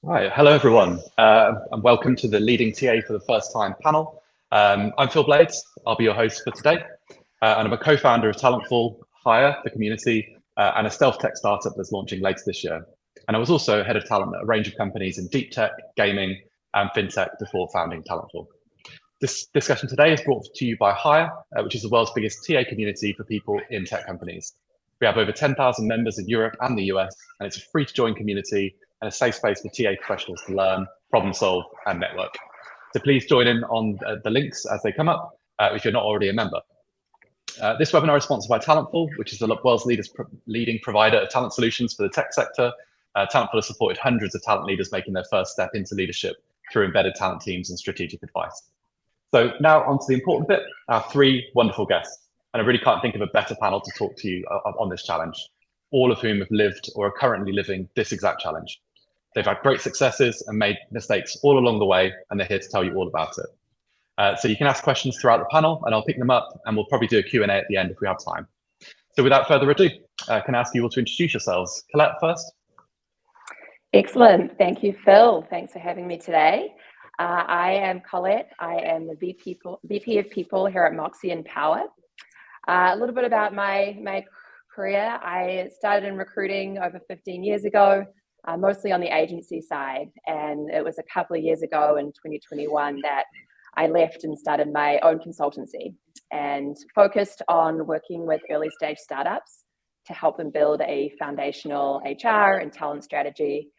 Right, hello everyone, and welcome to the Leading TA for the First Time panel. I'm Phil Blades, I'll be your host for today, and I'm a co-founder of Talentful, Hire, the community, and a stealth tech startup that's launching later this year. And I was also head of talent at a range of companies in deep tech, gaming, and fintech before founding Talentful. This discussion today is brought to you by Hire, which is the world's biggest TA community for people in tech companies. We have over 10,000 members in Europe and the US, and it's a free to join community and a safe space for TA professionals to learn, problem solve, and network. So please join in on the links as they come up if you're not already a member. This webinar is sponsored by Talentful, which is the world's leading provider of talent solutions for the tech sector. Talentful has supported hundreds of talent leaders making their first step into leadership through embedded talent teams and strategic advice. So now on to the important bit, our three wonderful guests. And I really can't think of a better panel to talk to you on this challenge, all of whom have lived or are currently living this exact challenge. They've had great successes and made mistakes all along the way, and they're here to tell you all about it. So you can ask questions throughout the panel, and I'll pick them up, and we'll probably do a Q&A at the end if we have time. So without further ado, can I ask you all to introduce yourselves? Colette first. Excellent. Thank you, Phil. Thanks for having me today. I am Colette. I am the VP of People here at Moxie and Power. A little bit about my career. I started in recruiting over 15 years ago, mostly on the agency side. And it was a couple of years ago in 2021 that I left and started my own consultancy and focused on working with early stage startups to help them build a foundational HR and talent strategy,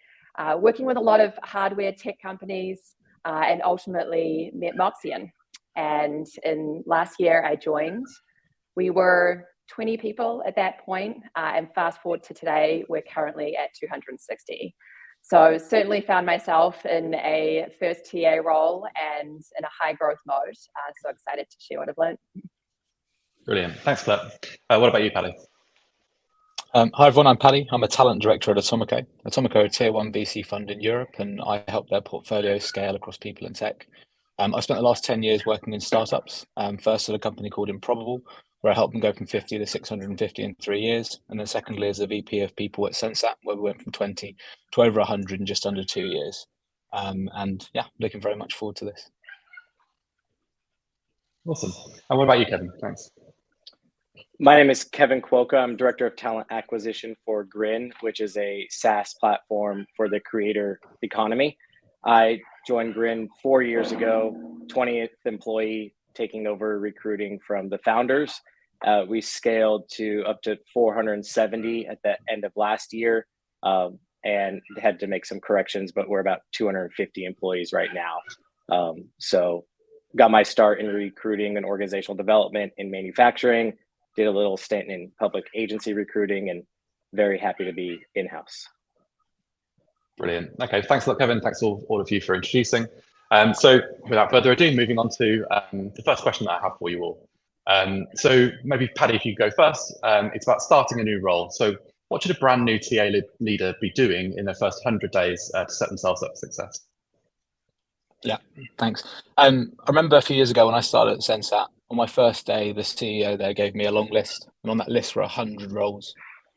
working with a lot of hardware tech companies, and ultimately met Moxian. And in last year I joined. We were 20 people at that point, and fast forward to today, we're currently at 260. So certainly found myself in a first TA role and in a high growth mode. So excited to share what I've learned. Brilliant. Thanks, Colette. What about you, Paddy? Hi everyone, I'm Paddy. I'm a talent director at Atomico. Atomico are a tier 1 VC fund in Europe, and I help their portfolio scale across people and tech. I spent the last 10 years working in startups, first at a company called Improbable, where I helped them go from 50 to 650 in 3 years. And then secondly, as a VP of people at Sensat, where we went from 20 to over 100 in just under 2 years. And yeah, looking very much forward to this. Awesome. And what about you, Kevin? Thanks. My name is Kevin Kwoka. I'm Director of Talent Acquisition for GRIN, which is a SaaS platform for the creator economy. I joined GRIN 4 years ago, 20th employee, taking over recruiting from the founders. We scaled to up to 470 at the end of last year, and had to make some corrections, but we're about 250 employees right now. So got my start in recruiting and organizational development in manufacturing, did a little stint in public agency recruiting, and very happy to be in-house. Brilliant. Okay, thanks a lot, Kevin. Thanks all of you for introducing. So without further ado, moving on to the first question that I have for you all. So maybe Paddy, if you go first, it's about starting a new role. So what should a brand new TA leader be doing in their first 100 days to set themselves up for success? Yeah, thanks. I remember a few years ago when I started at Sensat, on my first day, the CEO there gave me a long list, and on that list were 100 roles.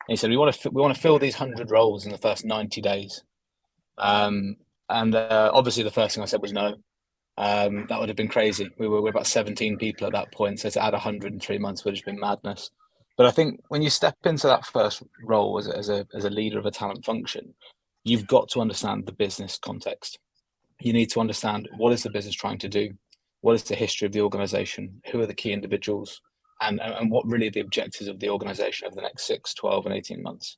And he said, we want to fill these 100 roles in the first 90 days. Obviously the first thing I said was no. That would have been crazy. We were about 17 people at that point, so to add 100 in 3 months would have been madness. But I think when you step into that first role as a leader of a talent function, you've got to understand the business context. You need to understand, what is the business trying to do? What is the history of the organization? Who are the key individuals? And what really are the objectives of the organization over the next 6, 12, and 18 months?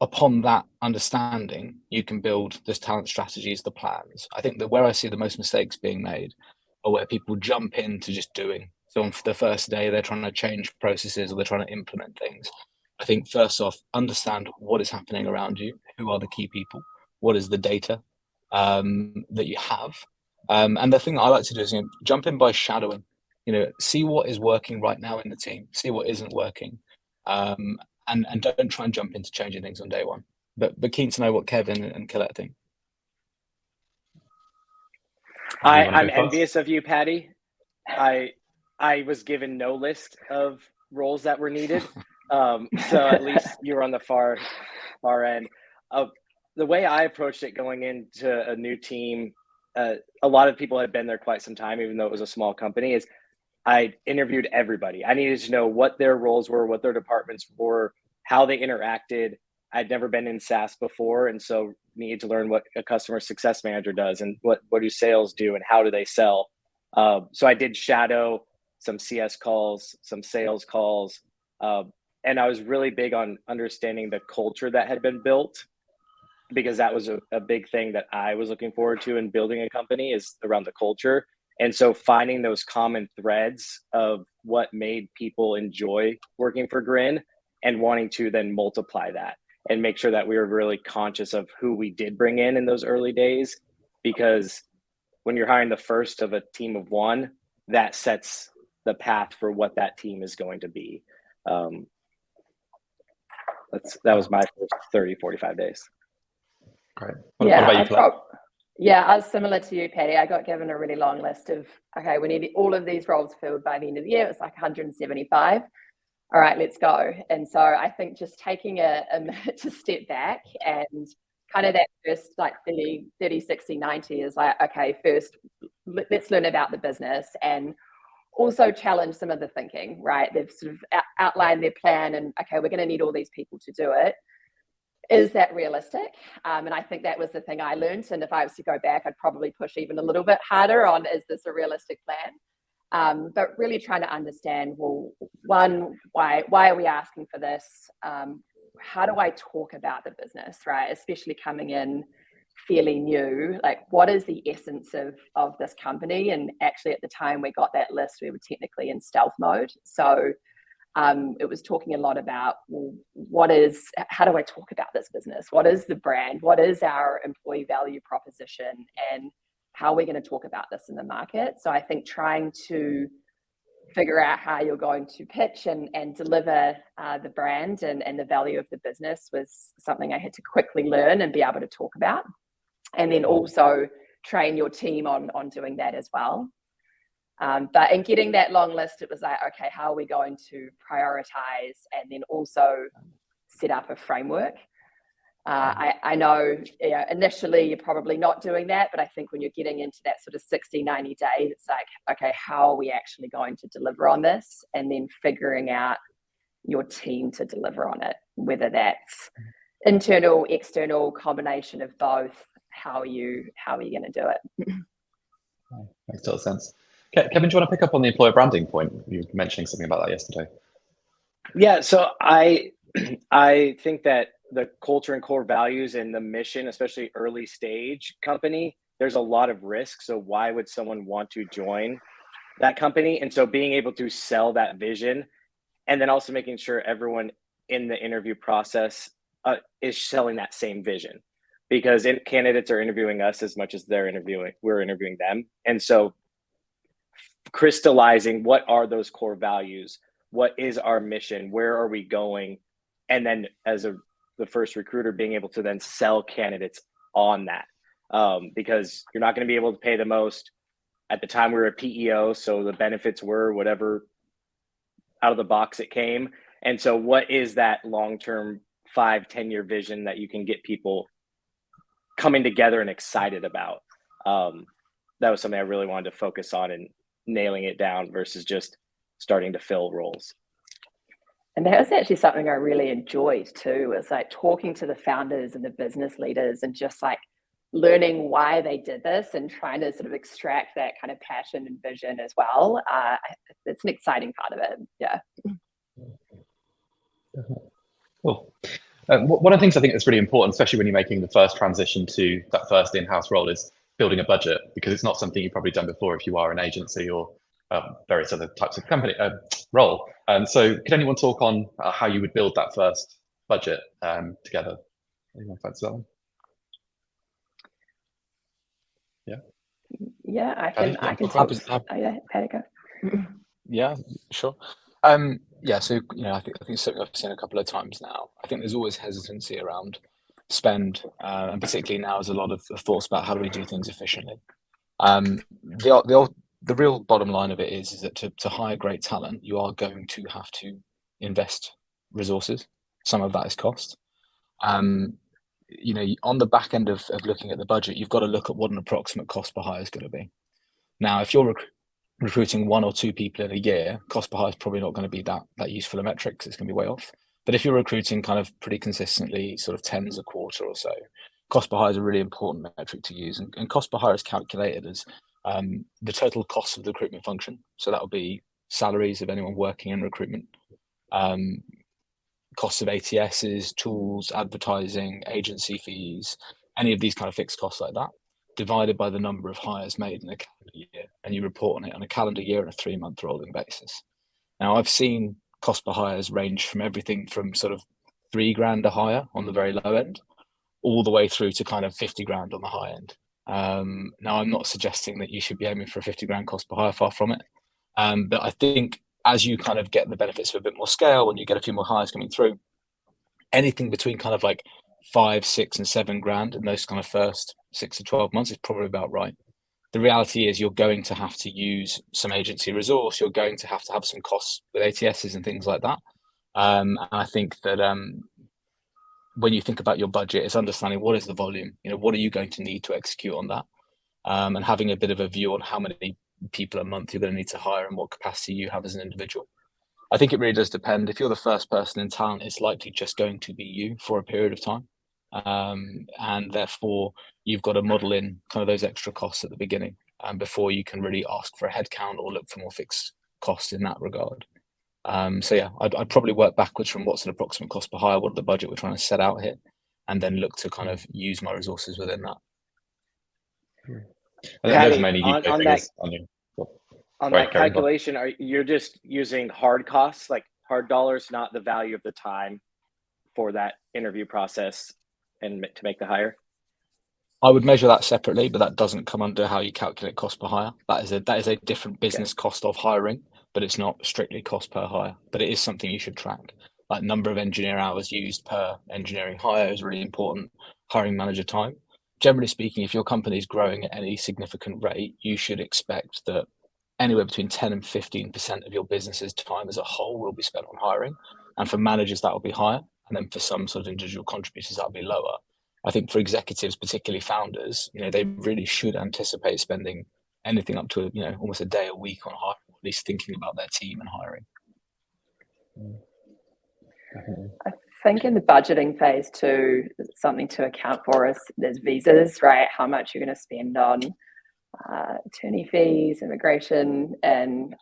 Upon that understanding, you can build the talent strategies, the plans. I think that where I see the most mistakes being made are where people jump into just doing. So on the first day, they're trying to change processes or they're trying to implement things. I think first off, understand what is happening around you. Who are the key people? What is the data that you have? And the thing that I like to do is jump in by shadowing. See what is working right now in the team. See what isn't working. And don't try and jump into changing things on day one. But keen to know what Kevin and Colette think. I'm envious of you, Paddy. I was given no list of roles that were needed. So at least you were on the far end. the way I approached it going into a new team, a lot of people had been there quite some time, even though it was a small company, is I interviewed everybody. I needed to know what their roles were, what their departments were, how they interacted. I'd never been in SaaS before, and so needed to learn what a customer success manager does and what do sales do and how do they sell. So I did shadow some CS calls, some sales calls, and I was really big on understanding the culture that had been built, because that was a big thing that I was looking forward to in building a company, is around the culture. And so finding those common threads of what made people enjoy working for GRIN and wanting to then multiply that and make sure that we were really conscious of who we did bring in those early days. Because when you're hiring the first of a team of one, that sets the path for what that team is going to be. That was my first 30, 45 days. Great. What about you, Colette? Yeah, I was similar to you, Patty. I got given a really long list of, okay, we need all of these roles filled by the end of the year. It's like 175. All right, let's go. And so I think just taking a minute to step back and kind of that first like 30, 60, 90 is like, okay, first let's learn about the business and also challenge some of the thinking, right? They've sort of outlined their plan and, okay, we're going to need all these people to do it. Is that realistic? And I think that was the thing I learned. And if I was to go back, I'd probably push even a little bit harder on, is this a realistic plan? But really trying to understand, well, one, why are we asking for this? How do I talk about the business, right? Especially coming in fairly new, like what is the essence of this company? And actually at the time we got that list, we were technically in stealth mode. So it was talking a lot about, well, how do I talk about this business? What is the brand? What is our employee value proposition? And how are we going to talk about this in the market? So I think trying to figure out how you're going to pitch and deliver the brand and the value of the business was something I had to quickly learn and be able to talk about. And then also train your team on doing that as well. But in getting that long list, it was like, okay, how are we going to prioritize and then also set up a framework? I know initially you're probably not doing that, but I think when you're getting into that sort of 60, 90 days, it's like, okay, how are we actually going to deliver on this? And then figuring out your team to deliver on it, whether that's internal, external, combination of both. How are you going to do it? Makes total sense. Kevin, do you want to pick up on the employer branding point? You were mentioning something about that yesterday. Yeah, so I think that the culture and core values and the mission, especially early stage company, there's a lot of risk. So why would someone want to join that company? And so being able to sell that vision, and then also making sure everyone in the interview process is selling that same vision, because candidates are interviewing us as much as we're interviewing them. And so crystallizing what are those core values, what is our mission, where are we going, and then as the first recruiter being able to then sell candidates on that, because you're not going to be able to pay the most. At the time we were a PEO, so the benefits were whatever out of the box it came. And so what is that long-term 5-10 year vision that you can get people coming together and excited about? That was something I really wanted to focus on and nailing it down versus just starting to fill roles. And that was actually something I really enjoyed too, was like talking to the founders and the business leaders and just like learning why they did this and trying to sort of extract that kind of passion and vision as well. It's an exciting part of it. Yeah. Cool. One of the things I think that's really important, especially when you're making the first transition to that first in-house role, is building a budget, because it's not something you've probably done before if you are an agency or various other types of company role. So could anyone talk on how you would build that first budget together? Anyone fancy that one? Yeah, I can talk. Patty, go. Yeah, sure. Yeah, so I think it's something I've seen a couple of times now. I think there's always hesitancy around spend, and particularly now there's a lot of thoughts about how do we do things efficiently. The real bottom line of it is that to hire great talent, you are going to have to invest resources. Some of that is cost. on the back end of looking at the budget, you've got to look at what an approximate cost per hire is going to be. Now, if you're recruiting 1 or 2 people in a year, cost per hire is probably not going to be that useful a metric because it's going to be way off. But if you're recruiting kind of pretty consistently, sort of tens a quarter or so, cost per hire is a really important metric to use. And cost per hire is calculated as the total cost of the recruitment function. So that would be salaries of anyone working in recruitment, costs of ATSs, tools, advertising, agency fees, any of these kind of fixed costs like that, divided by the number of hires made in a calendar year, and you report on it on a calendar year and a 3-month rolling basis. Now, I've seen cost per hires range from everything from sort of $3,000 a hire on the very low end, all the way through to kind of 50 grand on the high end. Now, I'm not suggesting that you should be aiming for a 50 grand cost per hire, far from it. But I think as you kind of get the benefits of a bit more scale and you get a few more hires coming through, anything between kind of like 5, 6, and 7 grand in those kind of first 6 to 12 months is probably about right. The reality is you're going to have to use some agency resource. You're going to have some costs with ATSs and things like that. And I think that when you think about your budget, it's understanding what is the volume, what are you going to need to execute on that, and having a bit of a view on how many people a month you're going to need to hire and what capacity you have as an individual. I think it really does depend. If you're the first person in talent, it's likely just going to be you for a period of time. And therefore, you've got to model in kind of those extra costs at the beginning before you can really ask for a headcount or look for more fixed costs in that regard. So yeah, I'd probably work backwards from what's an approximate cost per hire, what the budget we're trying to set out here, and then look to kind of use my resources within that. I think those are mainly UK figures. On that calculation, you're just using hard costs, like hard dollars, not the value of the time for that interview process and to make the hire? I would measure that separately, but that doesn't come under how you calculate cost per hire. That is a different business cost of hiring, but it's not strictly cost per hire. But it is something you should track. Like number of engineer hours used per engineering hire is really important. Hiring manager time. Generally speaking, if your company is growing at any significant rate, you should expect that anywhere between 10 and 15% of your business's time as a whole will be spent on hiring. And for managers, that will be higher. And then for some sort of individual contributors, that'll be lower. I think for executives, particularly founders, they really should anticipate spending anything up to almost a day a week on hiring, at least thinking about their team and hiring. I think in the budgeting phase too, something to account for is there's visas, right? How much you're going to spend on attorney fees, immigration, and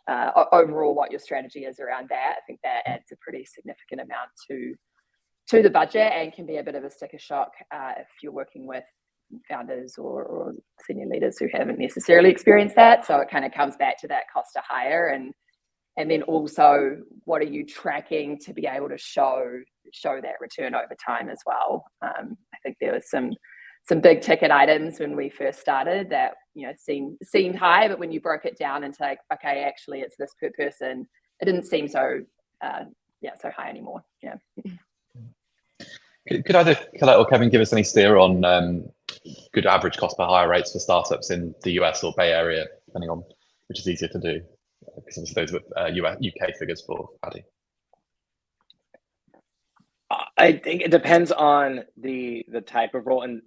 overall what your strategy is around that. I think that adds a pretty significant amount to the budget and can be a bit of a sticker shock if you're working with founders or senior leaders who haven't necessarily experienced that. So it kind of comes back to that cost to hire, and then also what are you tracking to be able to show that return over time as well. I think there was some big ticket items when we first started that seemed high, but when you broke it down into like, okay, actually it's this per person, it didn't seem so so high anymore. Yeah. Could either Colette or Kevin give us any steer on good average cost per hire rates for startups in the US or Bay Area, depending on which is easier to do? Because obviously those were UK figures for Paddy. I think it depends on the type of role, and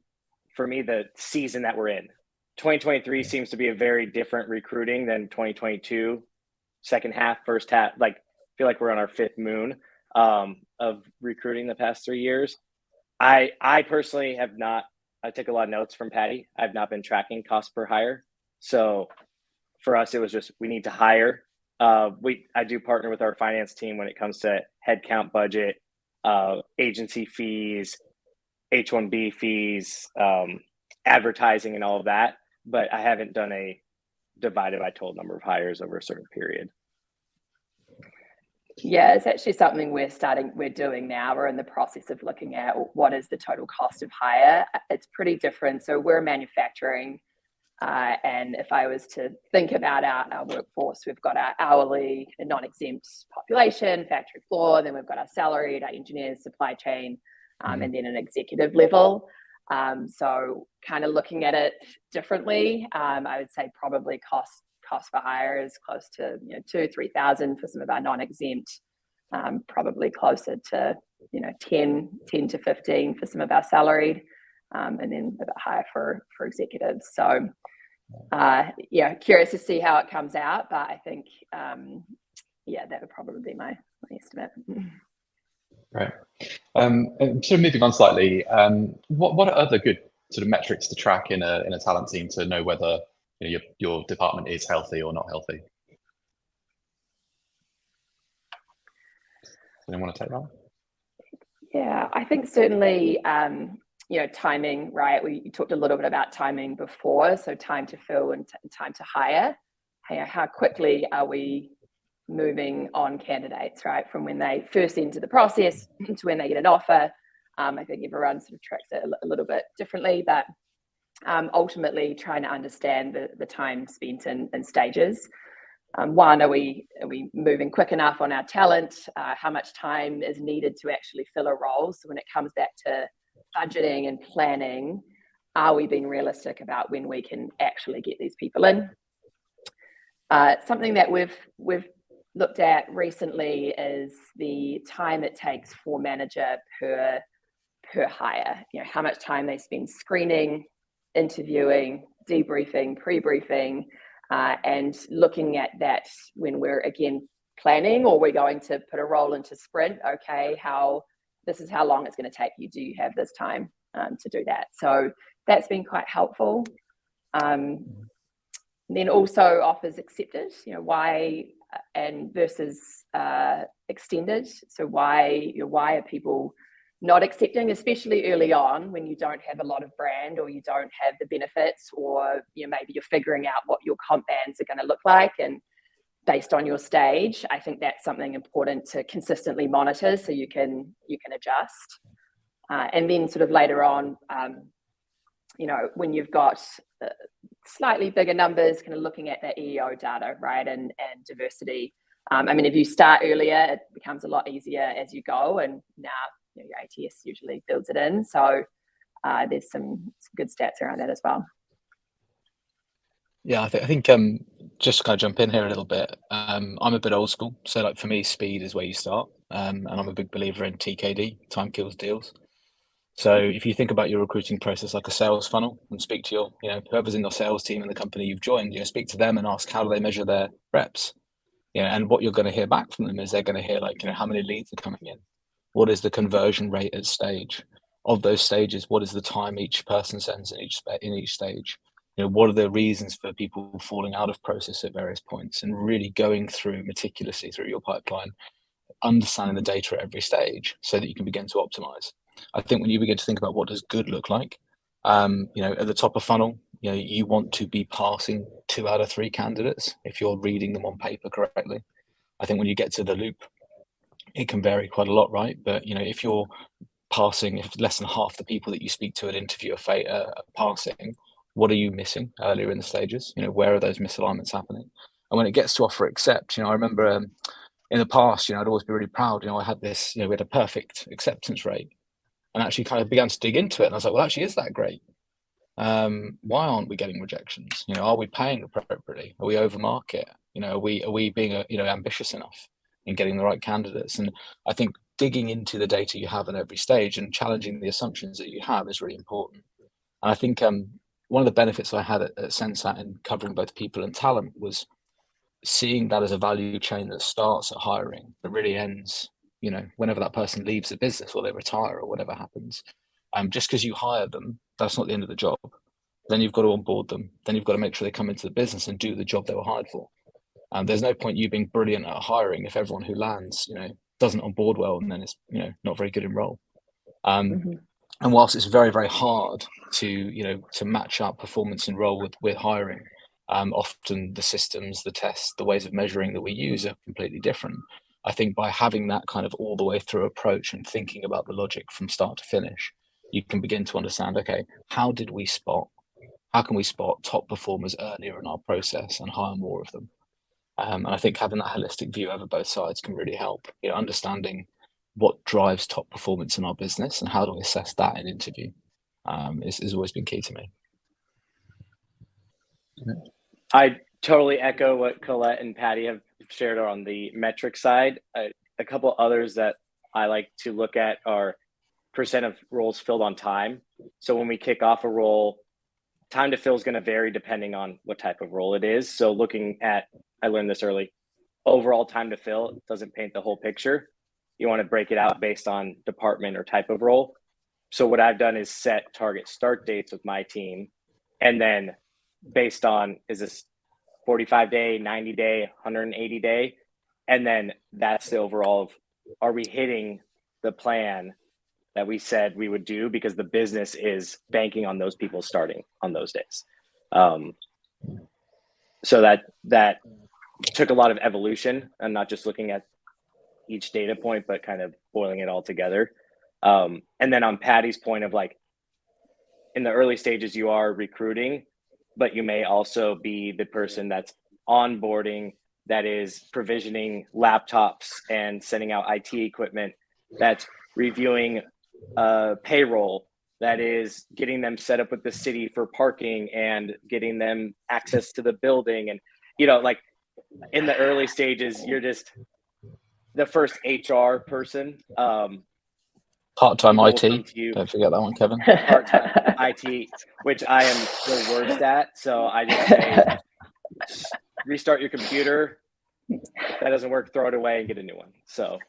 for me, the season that we're in. 2023 seems to be a very different recruiting than 2022. Second half, first half, I feel like we're on our 5th moon of recruiting the past 3 years. I personally have not. I took a lot of notes from Paddy. I've not been tracking cost per hire. So for us, it was just we need to hire. I do partner with our finance team when it comes to headcount budget, agency fees, H-1B fees, advertising, and all of that. But I haven't done a divided by total number of hires over a certain period. Yeah, it's actually something we're doing now. We're in the process of looking at what is the total cost of hire. It's pretty different. So we're manufacturing, and if I was to think about our workforce, we've got our hourly and non-exempt population, factory floor, then we've got our salaried, our engineers, supply chain, and then an executive level. So kind of looking at it differently, I would say probably cost per hire is close to 2,000-3,000 for some of our non-exempt probably closer to 10 to 15 for some of our salaried, and then a bit higher for executives. So curious to see how it comes out, but I think that would probably be my estimate. Right. And sort of moving on slightly, what are other good sort of metrics to track in a talent team to know whether your department is healthy or not healthy? Anyone want to take that? Yeah, I think certainly, timing, right? We talked a little bit about timing before, so time to fill and time to hire. How quickly are we moving on candidates, right? From when they first enter the process to when they get an offer. I think everyone sort of tracks it a little bit differently, but ultimately trying to understand the time spent in stages. One, are we moving quick enough on our talent? How much time is needed to actually fill a role? So when it comes back to budgeting and planning, are we being realistic about when we can actually get these people in? Something that we've looked at recently is the time it takes for manager per hire. How much time they spend screening, interviewing, debriefing, pre-briefing, and looking at that when we're again planning, or we're going to put a role into sprint. Okay, this is how long it's going to take you. Do you have this time to do that? So that's been quite helpful. Then also offers accepted, why and versus extended. So why are people not accepting, especially early on when you don't have a lot of brand, or you don't have the benefits, or maybe you're figuring out what your comp bands are going to look like, and based on your stage. I think that's something important to consistently monitor so you can adjust. And then sort of later on, when you've got slightly bigger numbers, kind of looking at the EEO data, right, and diversity. If you start earlier, it becomes a lot easier as you go, and now your ATS usually builds it in. So there's some good stats around that as well. Yeah, I think just to kind of jump in here a little bit, I'm a bit old school. So like for me, speed is where you start. And I'm a big believer in TKD, time kills deals. So if you think about your recruiting process like a sales funnel, and speak to your, whoever's in your sales team in the company you've joined, speak to them and ask how do they measure their reps? And what you're going to hear back from them is they're going to hear like, how many leads are coming in? What is the conversion rate at stage? Of those stages, what is the time each person spends in each stage? What are the reasons for people falling out of process at various points? And really going through meticulously through your pipeline, understanding the data at every stage so that you can begin to optimize. I think when you begin to think about what does good look like, at the top of funnel, you want to be passing 2 out of 3 candidates if you're reading them on paper correctly. I think when you get to the loop, it can vary quite a lot, right? But if you're passing, if less than half the people that you speak to at interview are passing, what are you missing earlier in the stages? Where are those misalignments happening? And when it gets to offer accept, I remember in the past, I'd always be really proud. I had this, we had a perfect acceptance rate, and actually kind of began to dig into it. And I was like, well, actually, is that great? Why aren't we getting rejections? Are we paying appropriately? Are we over market? Are we being ambitious enough in getting the right candidates? And I think digging into the data you have at every stage and challenging the assumptions that you have is really important. And I think one of the benefits I had at Sensat in covering both people and talent was seeing that as a value chain that starts at hiring, that really ends, whenever that person leaves the business or they retire or whatever happens. Just because you hire them, that's not the end of the job. Then you've got to onboard them. Then you've got to make sure they come into the business and do the job they were hired for. There's no point you being brilliant at hiring if everyone who lands, doesn't onboard well, and then it's, not very good in role. And whilst it's very, very hard to match up performance and role with hiring, often the systems, the tests, the ways of measuring that we use are completely different. I think by having that kind of all the way through approach and thinking about the logic from start to finish, you can begin to understand, okay, how can we spot top performers earlier in our process and hire more of them? And I think having that holistic view over both sides can really help, understanding what drives top performance in our business and how do we assess that in interview has always been key to me. I totally echo what Colette and Patty have shared on the metric side. I a couple others that I like to look at are percent of roles filled on time. So when we kick off a role, time to fill is going to vary depending on what type of role it is. So looking at, I learned this early, overall time to fill doesn't paint the whole picture. You want to break it out based on department or type of role. So what I've done is set target start dates with my team. And then based on, is this 45-day, 90-day, 180-day? And then that's the overall of, are we hitting the plan that we said we would do, because the business is banking on those people starting on those days. So that took a lot of evolution, and not just looking at each data point, but kind of boiling it all together. And then on Patty's point of like, in the early stages, you are recruiting, but you may also be the person that's onboarding, that is provisioning laptops and sending out IT equipment, that's reviewing payroll, that is getting them set up with the city for parking and getting them access to the building. And, you know, like in the early stages, you're just the first HR person. Part-time People will IT. come to you. Don't forget that one, Kevin. Part-time IT, which I am the worst at. So I just say, restart your computer. If that doesn't work, throw it away and get a new one. So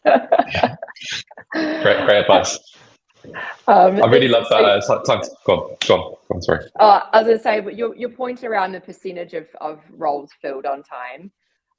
Great advice. I really love that. Go on, sorry. I was going to say, but your point around the percentage of roles filled on time,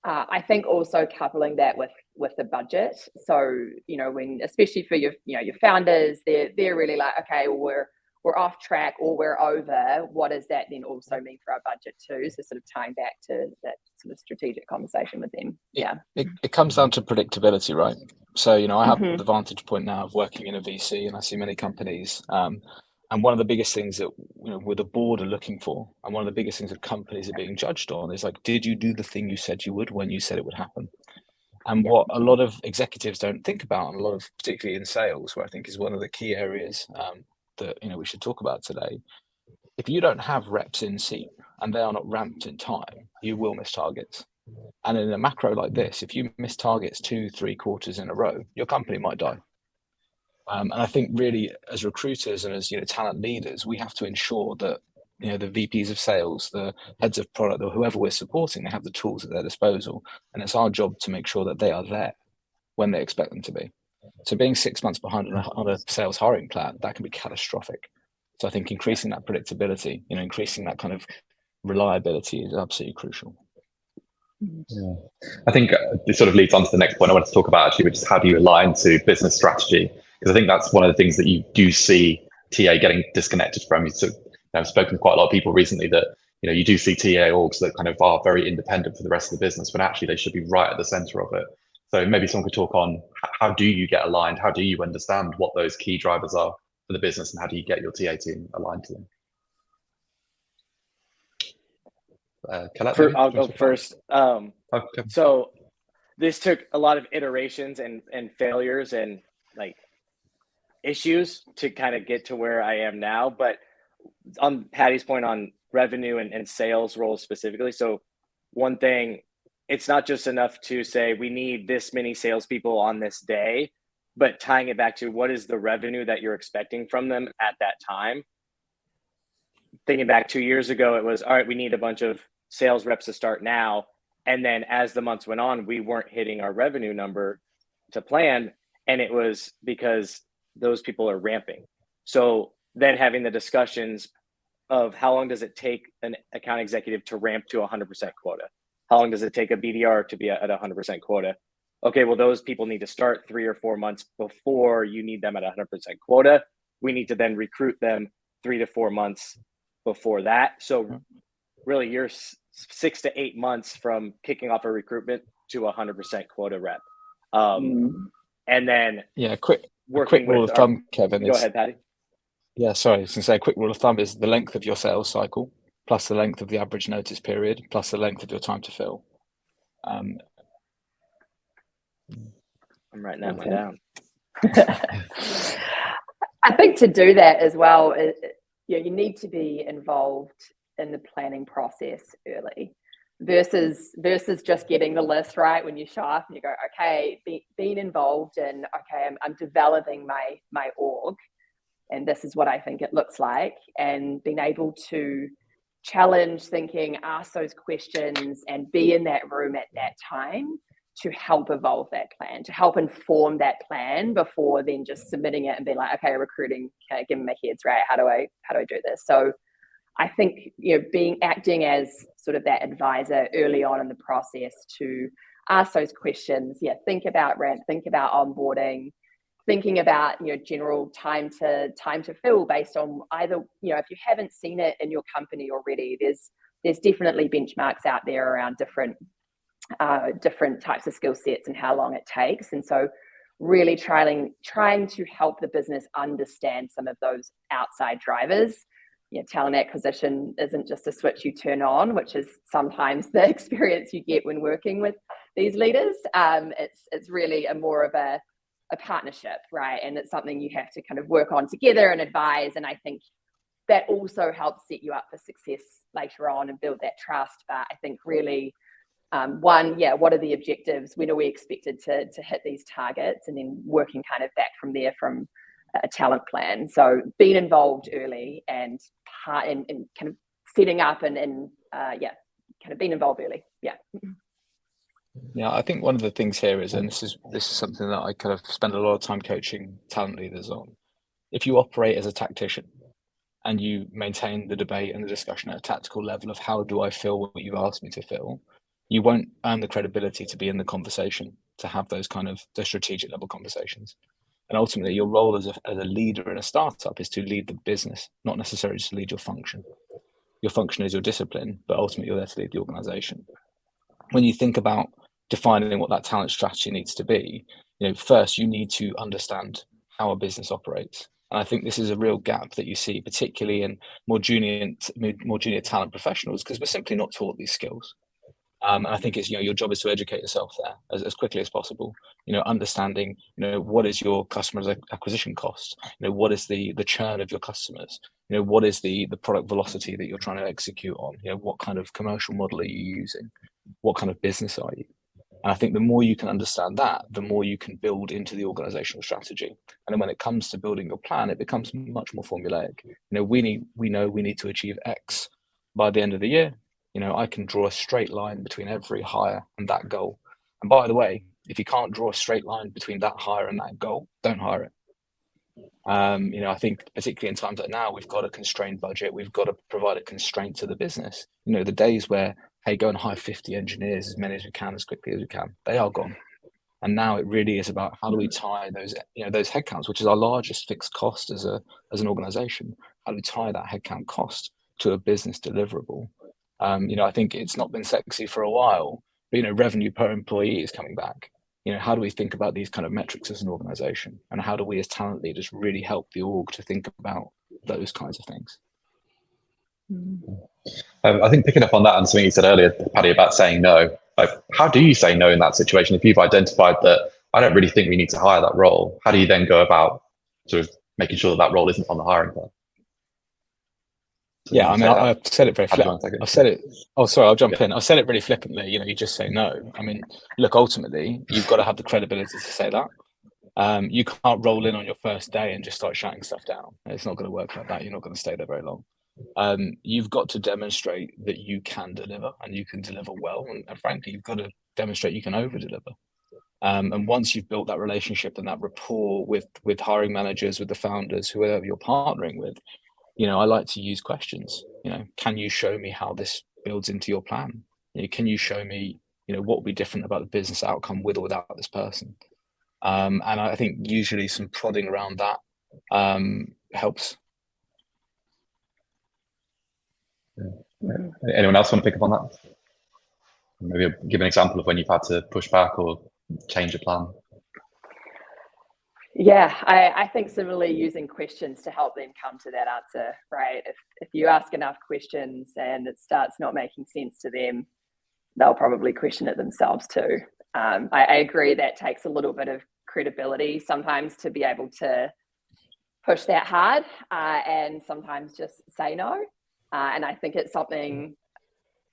I think also coupling that with the budget. So, you know, when, especially for your founders, they're really like, okay, well, we're off track or we're over. What does that then also mean for our budget too? So sort of tying back to that sort of strategic conversation with them. Yeah. It comes down to predictability, right? So, you know, I have the vantage point now of working in a VC, and I see many companies. And one of the biggest things that, you know, with the board are looking for, and one of the biggest things that companies are being judged on, is like, did you do the thing you said you would when you said it would happen? And what a lot of executives don't think about, and a lot of, particularly in sales, where I think is one of the key areas that, you know, we should talk about today. If you don't have reps in seat and they are not ramped in time, you will miss targets. And in a macro like this, if you miss targets 2-3 quarters in a row, your company might die. And I think really, as recruiters and as, you know, talent leaders, we have to ensure that, you know, the VPs of sales, the heads of product, or whoever we're supporting, they have the tools at their disposal. And it's our job to make sure that they are there when they expect them to be. So being 6 months behind on a sales hiring plan, that can be catastrophic. So I think increasing that predictability, you know, increasing that kind of reliability is absolutely crucial. Yeah. I think this sort of leads on to the next point I wanted to talk about, actually, which is how do you align to business strategy? Because I think that's one of the things that you do see TA getting disconnected from. So I've spoken to quite a lot of people recently that, you know, you do see TA orgs that kind of are very independent for the rest of the business, when actually they should be right at the center of it. So maybe someone could talk on how do you get aligned? How do you understand what those key drivers are for the business, and how do you get your TA team aligned to them? I'll go first. Okay. So this took a lot of iterations and failures and like issues to kind of get to where I am now. But on Patty's point on revenue and sales roles specifically, so one thing, it's not just enough to say we need this many salespeople on this day, but tying it back to what is the revenue that you're expecting from them at that time. Thinking back 2 years ago, it was, all right, we need a bunch of sales reps to start now. And then as the months went on, we weren't hitting our revenue number to plan. And it was because those people are ramping. So then having the discussions of how long does it take an account executive to ramp to 100% quota? How long does it take a BDR to be at 100% quota? Okay, well, those people need to start 3 or 4 months before you need them at 100% quota. We need to then recruit them 3 to 4 months before that. So really you're 6 to 8 months from kicking off a recruitment to 100% quota rep. And then quick rule of thumb, Kevin. Go ahead, Patty. Yeah, sorry, I was going to say a quick rule of thumb is the length of your sales cycle plus the length of the average notice period plus the length of your time to fill. I'm writing that one down. I think to do that as well, you need to be involved in the planning process early. versus just getting the list right when you show up and you go, okay, being involved in, okay, I'm developing my org, and this is what I think it looks like, and being able to challenge thinking, ask those questions, and be in that room at that time to help evolve that plan, to help inform that plan before then just submitting it and being like, okay, recruiting, okay, give me my heads right. How do I do this? So I think, acting as sort of that advisor early on in the process to ask those questions, think about ramp, think about onboarding, thinking about general time to fill based on either if you haven't seen it in your company already, there's definitely benchmarks out there around different types of skill sets and how long it takes. And so really trying to help the business understand some of those outside drivers. Talent acquisition isn't just a switch you turn on, which is sometimes the experience you get when working with these leaders. It's really more of a partnership, right? And it's something you have to kind of work on together and advise. And I think that also helps set you up for success later on and build that trust. But I think really, what are the objectives? When are we expected to hit these targets? And then working kind of back from there from a talent plan. So being involved early and kind of setting up and kind of being involved early. Yeah. Yeah, I think one of the things here is, and this is something that I kind of spend a lot of time coaching talent leaders on. If you operate as a tactician and you maintain the debate and the discussion at a tactical level of how do I feel what you've asked me to feel, you won't earn the credibility to be in the conversation, to have those kind of the strategic level conversations. And ultimately, your role as a leader in a startup is to lead the business, not necessarily to lead your function. Your function is your discipline, but ultimately you're there to lead the organization. When you think about defining what that talent strategy needs to be, first you need to understand how a business operates. And I think this is a real gap that you see, particularly in more junior talent professionals, because we're simply not taught these skills. And I think it's your job is to educate yourself there as quickly as possible. Understanding what is your customer acquisition cost. What is the churn of your customers. What is the product velocity that you're trying to execute on. What kind of commercial model are you using? What kind of business are you? And I think the more you can understand that, the more you can build into the organizational strategy. And then when it comes to building your plan, it becomes much more formulaic. We know we need to achieve X by the end of the year. I can draw a straight line between every hire and that goal. And by the way, if you can't draw a straight line between that hire and that goal, don't hire it. I think particularly in times like now, we've got a constrained budget. We've got to provide a constraint to the business. The days where, hey, go and hire 50 engineers, as many as we can, as quickly as we can, they are gone. And now it really is about how do we tie those headcounts, which is our largest fixed cost as an organization. How do we tie that headcount cost to a business deliverable? I think it's not been sexy for a while, but revenue per employee is coming back. How do we think about these kind of metrics as an organization, and how do we as talent leaders really help the org to think about those kinds of things? I think picking up on that and something you said earlier, Paddy, about saying no, how do you say no in that situation? If you've identified that I don't really think we need to hire that role, how do you then go about sort of making sure that role isn't on the hiring plan? Yeah, I mean, I've said it very flippantly. I've said it. Oh, sorry, I'll jump in. I've said it really flippantly. You just say no. I mean, look, ultimately, you've got to have the credibility to say that. You can't roll in on your first day and just start shutting stuff down. It's not going to work like that. You're not going to stay there very long. You've got to demonstrate that you can deliver and you can deliver well. And frankly, you've got to demonstrate you can over deliver. And once you've built that relationship and that rapport with hiring managers, with the founders, whoever you're partnering with, I like to use questions. Can you show me how this builds into your plan? Can you show me, what will be different about the business outcome with or without this person? And I think usually some prodding around that helps. Anyone else want to pick up on that? Maybe give an example of when you've had to push back or change a plan. Yeah, I think similarly using questions to help them come to that answer, right? If you ask enough questions and it starts not making sense to them, they'll probably question it themselves too. I agree that takes a little bit of credibility sometimes to be able to push that hard and sometimes just say no. And I think it's something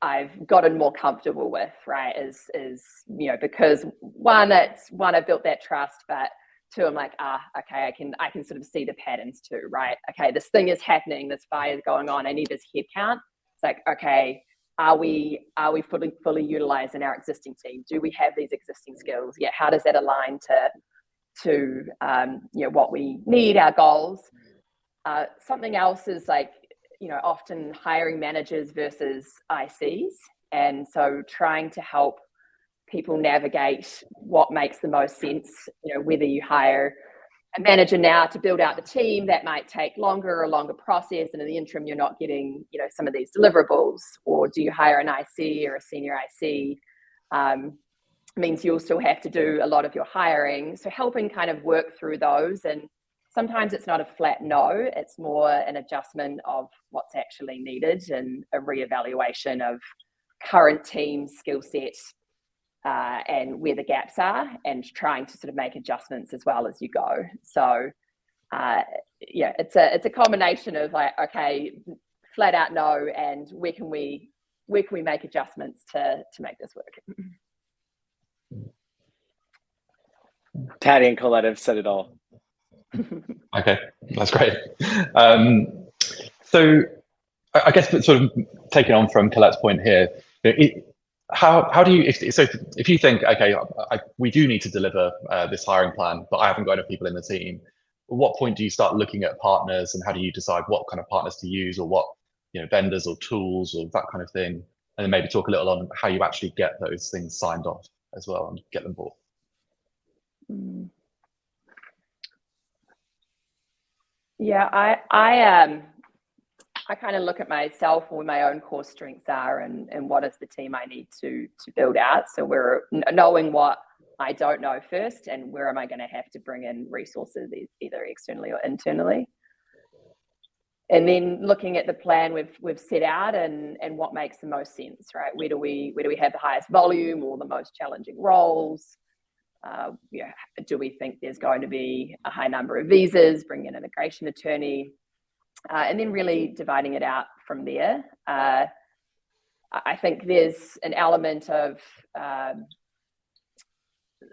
I've gotten more comfortable with, right, is because one, I've built that trust, but two, I'm like, okay, I can sort of see the patterns too, right? Okay, this thing is happening, this fire is going on, I need this head count. It's like, okay, are we fully utilizing our existing team? Do we have these existing skills? Yeah, how does that align to what we need, our goals? Something else is like, often hiring managers versus ICs. And so trying to help people navigate what makes the most sense, whether you hire a manager now to build out the team, that might take longer, a longer process. And in the interim, you're not getting, some of these deliverables, or do you hire an IC or a senior IC? Means you'll still have to do a lot of your hiring. So helping kind of work through those, and sometimes it's not a flat no, it's more an adjustment of what's actually needed and a reevaluation of current team skill set and where the gaps are, and trying to sort of make adjustments as well as you go. So it's a combination of like, okay, flat out no, and where can we make adjustments to make this work. Patty and Colette have said it all. Okay, that's great. So I guess sort of taking on from Colette's point here, how do you, if you think, okay, we do need to deliver this hiring plan, but I haven't got enough people in the team, at what point do you start looking at partners, and how do you decide what kind of partners to use, or what vendors or tools or that kind of thing? And then maybe talk a little on how you actually get those things signed off as well and get them bought. Yeah, I kind of look at myself and where my own core strengths are, and what is the team I need to build out. So we're knowing what I don't know first, and where am I going to have to bring in resources, either externally or internally. And then looking at the plan we've set out, and what makes the most sense, right? Where do we have the highest volume or the most challenging roles? Do we think there's going to be a high number of visas? Bring in an immigration attorney, and then really dividing it out from there. I think there's an element of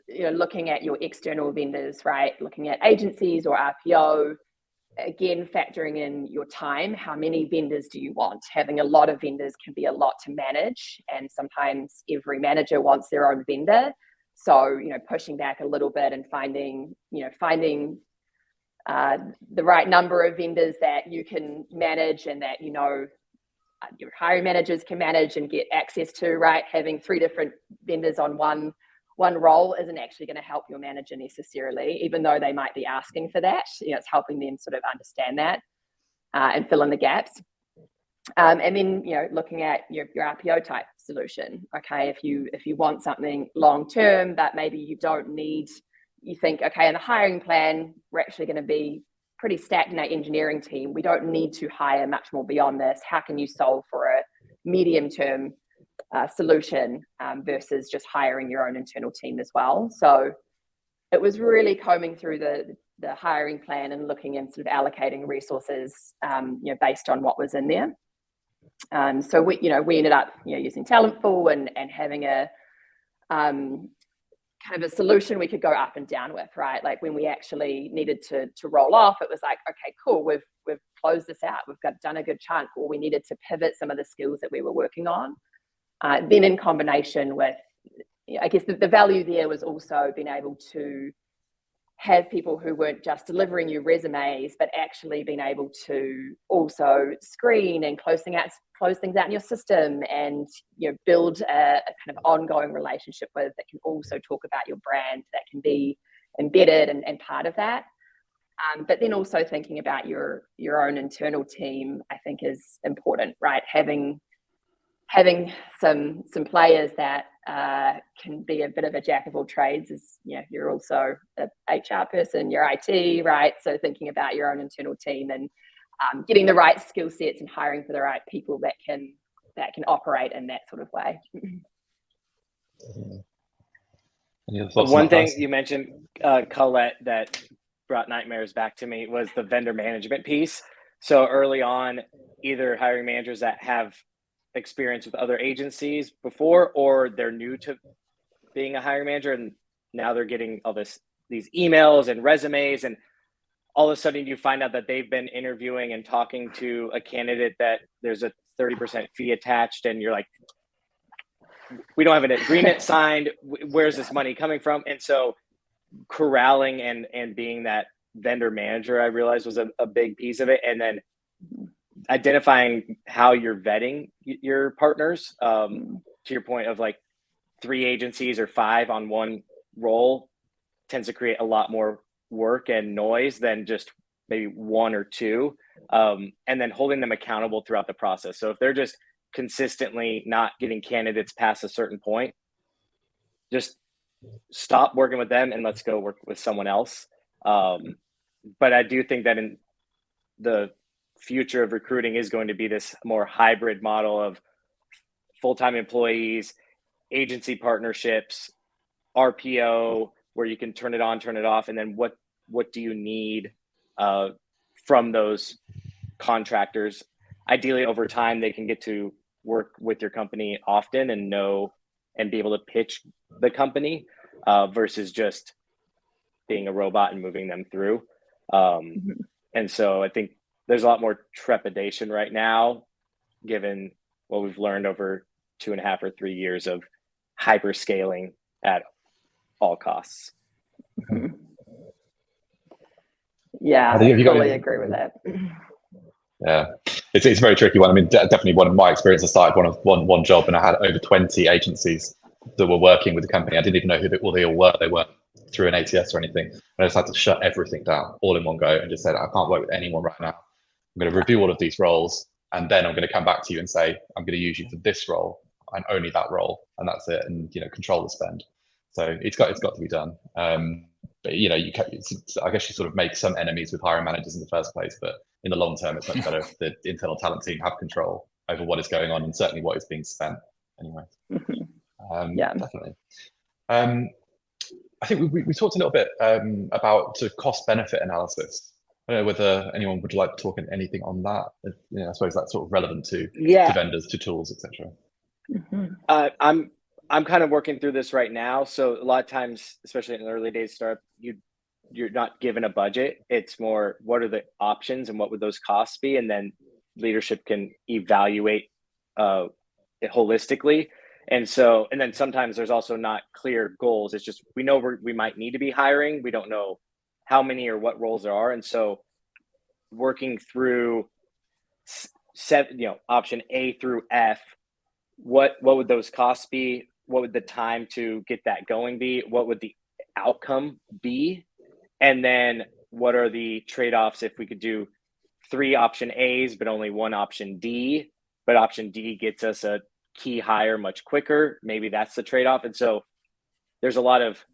looking at your external vendors, right? Looking at agencies or RPO. Again, factoring in your time. How many vendors do you want? Having a lot of vendors can be a lot to manage, and sometimes every manager wants their own vendor. So, pushing back a little bit and finding the right number of vendors that you can manage, and that your hiring managers can manage and get access to, right? Having 3 different vendors on one role isn't actually going to help your manager necessarily, even though they might be asking for that. It's helping them sort of understand that and fill in the gaps. And then looking at your RPO type solution. Okay, if you want something long term, but maybe you don't need, you think, okay, in the hiring plan, we're actually going to be pretty stacked in our engineering team. We don't need to hire much more beyond this. How can you solve for a medium term solution versus just hiring your own internal team as well? So it was really combing through the hiring plan and looking and sort of allocating resources based on what was in there. So we ended up using Talentful and having a kind of a solution we could go up and down with, right? Like when we actually needed to roll off, it was like, okay, cool, we've closed this out, we've done a good chunk, or we needed to pivot some of the skills that we were working on. Then in combination with, I guess the value there was also being able to have people who weren't just delivering you resumes, but actually being able to also screen and close things out in your system, and build a kind of ongoing relationship with, that can also talk about your brand, that can be embedded and part of that. But then also thinking about your own internal team, I think is important, right? Having some players that can be a bit of a jack of all trades. Is you're also a HR person, you're IT, right? So thinking about your own internal team and getting the right skill sets and hiring for the right people that can operate in that sort of way. One thing you mentioned, Colette, that brought nightmares back to me was the vendor management piece. So early on, either hiring managers that have experience with other agencies before, or they're new to being a hiring manager and now they're getting all these emails and resumes, and all of a sudden you find out that they've been interviewing and talking to a candidate that there's a 30% fee attached, and you're like, we don't have an agreement signed. Where's this money coming from? And so corralling and being that vendor manager, I realized, was a big piece of it. And then identifying how you're vetting your partners, to your point of like 3 agencies or 5 on one role tends to create a lot more work and noise than just maybe 1 or 2, and then holding them accountable throughout the process. So if they're just consistently not getting candidates past a certain point, just stop working with them and let's go work with someone else. But I do think that in the future of recruiting is going to be this more hybrid model of full-time employees, agency partnerships, RPO, where you can turn it on, turn it off, and then what do you need from those contractors? Ideally, over time, they can get to work with your company often and know and be able to pitch the company versus just being a robot and moving them through. And so I think there's a lot more trepidation right now, given what we've learned over 2.5 or 3 years of hyper scaling at all costs. Yeah, I fully agree with that. Yeah, it's a very tricky one. I mean, definitely one of my experience. I started one job, and I had over 20 agencies that were working with the company. I didn't even know who they all were. They weren't through an ATS or anything. And I just had to shut everything down all in one go and just said, I can't work with anyone right now. I'm going to review all of these roles, and then I'm going to come back to you and say, I'm going to use you for this role and only that role, and that's it. And control the spend. So it's got to be done. But I guess you sort of make some enemies with hiring managers in the first place, but in the long term, it's much better if the internal talent team have control over what is going on and certainly what is being spent anyway. Yeah, definitely. I think we talked a little bit about sort of cost benefit analysis. I don't know whether anyone would like to talk anything on that. I suppose that's sort of relevant to vendors, to tools, etc. I'm kind of working through this right now. So a lot of times, especially in the early days startup, you're not given a budget. It's more, what are the options and what would those costs be? And then leadership can evaluate it holistically. And then sometimes there's also not clear goals. It's just, we know we might need to be hiring. We don't know how many or what roles there are. And so working through option A through F, what would those costs be? What would the time to get that going be? What would the outcome be? And then what are the trade-offs if we could do 3 option A's, but only 1 option D, but option D gets us a key hire much quicker? Maybe that's the trade-off. And so there's a lot of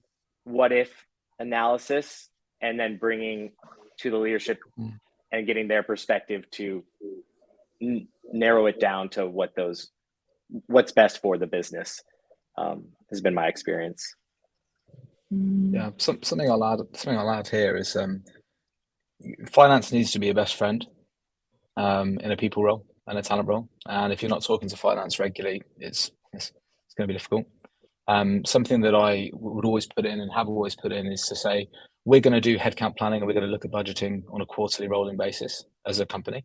what if analysis, and then bringing to the leadership and getting their perspective to narrow it down to what's best for the business, has been my experience. Yeah, something I'll add here is finance needs to be a best friend in a people role and a talent role. And if you're not talking to finance regularly, it's going to be difficult. Something that I would always put in and have always put in is to say, we're going to do headcount planning and we're going to look at budgeting on a quarterly rolling basis as a company.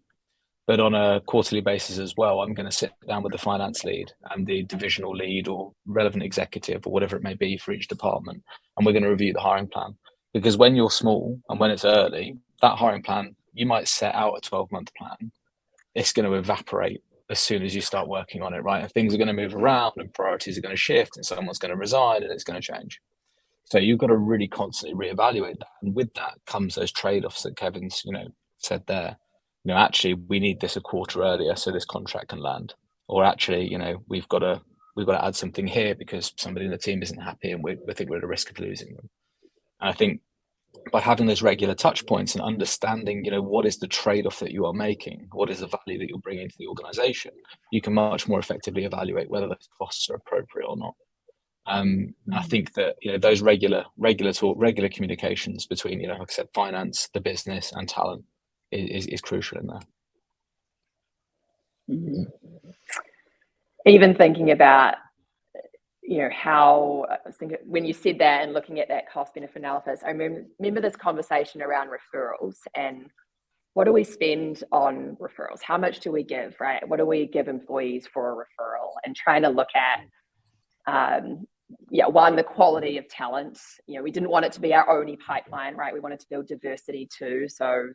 But on a quarterly basis as well, I'm going to sit down with the finance lead and the divisional lead or relevant executive or whatever it may be for each department. And we're going to review the hiring plan. Because when you're small and when it's early, that hiring plan, you might set out a 12-month plan. It's going to evaporate as soon as you start working on it, right? And things are going to move around and priorities are going to shift and someone's going to resign and it's going to change. So you've got to really constantly reevaluate that. And with that comes those trade-offs that Kevin's, said there. Actually, we need this a quarter earlier so this contract can land. Or actually, we've got to add something here because somebody in the team isn't happy and we think we're at a risk of losing them. And I think by having those regular touch points and understanding, what is the trade-off that you are making, what is the value that you're bringing to the organization, you can much more effectively evaluate whether those costs are appropriate or not. I think that those regular communications between like I said, finance, the business, and talent is crucial in there. even thinking about, how I was thinking when you said that and looking at that cost benefit analysis, I remember this conversation around referrals and what do we spend on referrals? How much do we give, right? What do we give employees for a referral? And trying to look at, one, the quality of talent. We didn't want it to be our only pipeline, right? We wanted to build diversity too. So,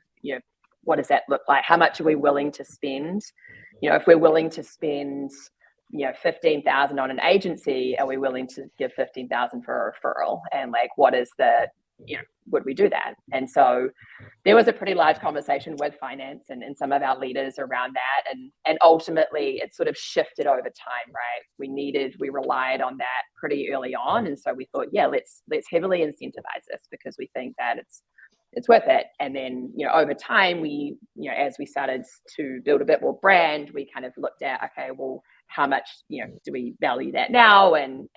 what does that look like? How much are we willing to spend? If we're willing to spend, 15,000 on an agency, are we willing to give 15,000 for a referral? And like, what is the, would we do that? And so there was a pretty large conversation with finance and some of our leaders around that. And ultimately it sort of shifted over time, right? We relied on that pretty early on. And so we thought, let's heavily incentivize this because we think that it's worth it. And then, over time, we, as we started to build a bit more brand, we kind of looked at, okay, well, how much, do we value that now? And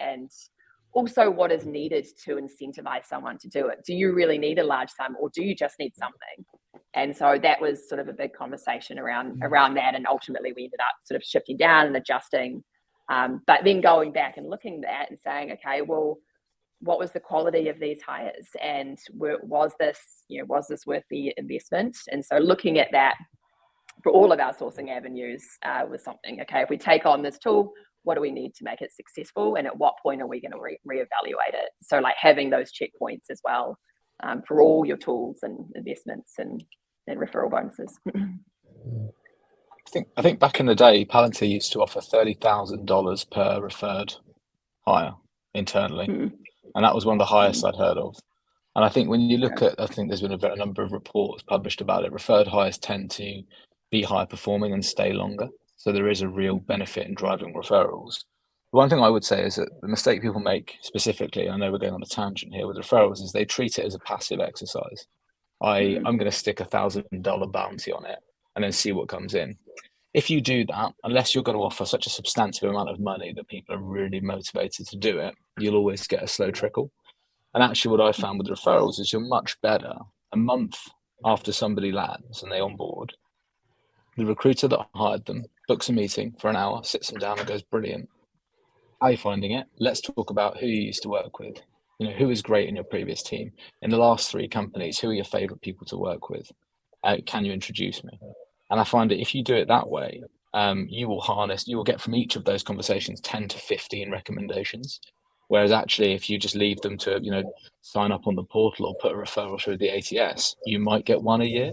also what is needed to incentivize someone to do it? Do you really need a large sum or do you just need something? And so that was sort of a big conversation around that. And ultimately we ended up sort of shifting down and adjusting. But then going back and looking at that and saying, okay, well, what was the quality of these hires? And was this worth the investment? And so looking at that for all of our sourcing avenues was something, okay, if we take on this tool, what do we need to make it successful? And at what point are we going to reevaluate it? So like having those checkpoints as well for all your tools and investments and referral bonuses. I think back in the day, Palantir used to offer $30,000 per referred hire internally. And that was one of the highest I'd heard of. And I think when you look at, I think there's been a number of reports published about it, referred hires tend to be high performing and stay longer. So there is a real benefit in driving referrals. The one thing I would say is that the mistake people make specifically, I know we're going on a tangent here with referrals, is they treat it as a passive exercise. I'm going to stick $1,000 bounty on it and then see what comes in. If you do that, unless you're going to offer such a substantive amount of money that people are really motivated to do it, you'll always get a slow trickle. And actually what I found with referrals is you're much better a month after somebody lands and they onboard. The recruiter that hired them books a meeting for an hour, sits them down and goes, brilliant. How are you finding it? Let's talk about who you used to work with. Who is great in your previous team? In the last 3 companies, who are your favorite people to work with? Can you introduce me? And I find that if you do it that way, you will get from each of those conversations 10 to 15 recommendations. Whereas actually, if you just leave them to, sign up on the portal or put a referral through the ATS, you might get 1 a year.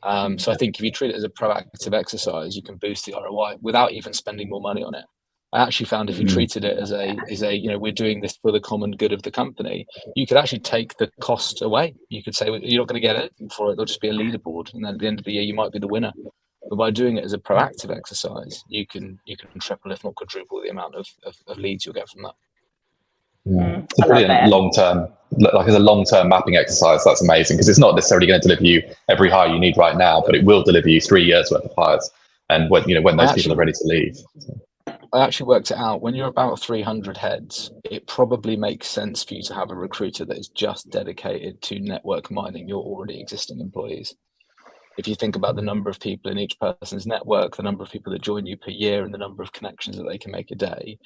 So I think if you treat it as a proactive exercise, you can boost the ROI without even spending more money on it. I actually found if you treated it as we're doing this for the common good of the company, you could actually take the cost away. You could say, well, you're not going to get anything for it. There'll just be a leaderboard. And then at the end of the year, you might be the winner. But by doing it as a proactive exercise, you can triple, if not quadruple, the amount of leads you'll get from that. It's a brilliant long-term mapping exercise. That's amazing because it's not necessarily going to deliver you every hire you need right now, but it will deliver you 3 years worth of hires. And when those people are ready to leave. I actually worked it out. When you're about 300 heads, it probably makes sense for you to have a recruiter that is just dedicated to network mining your already existing employees. If you think about the number of people in each person's network, the number of people that join you per year, and the number of connections that they can make a day,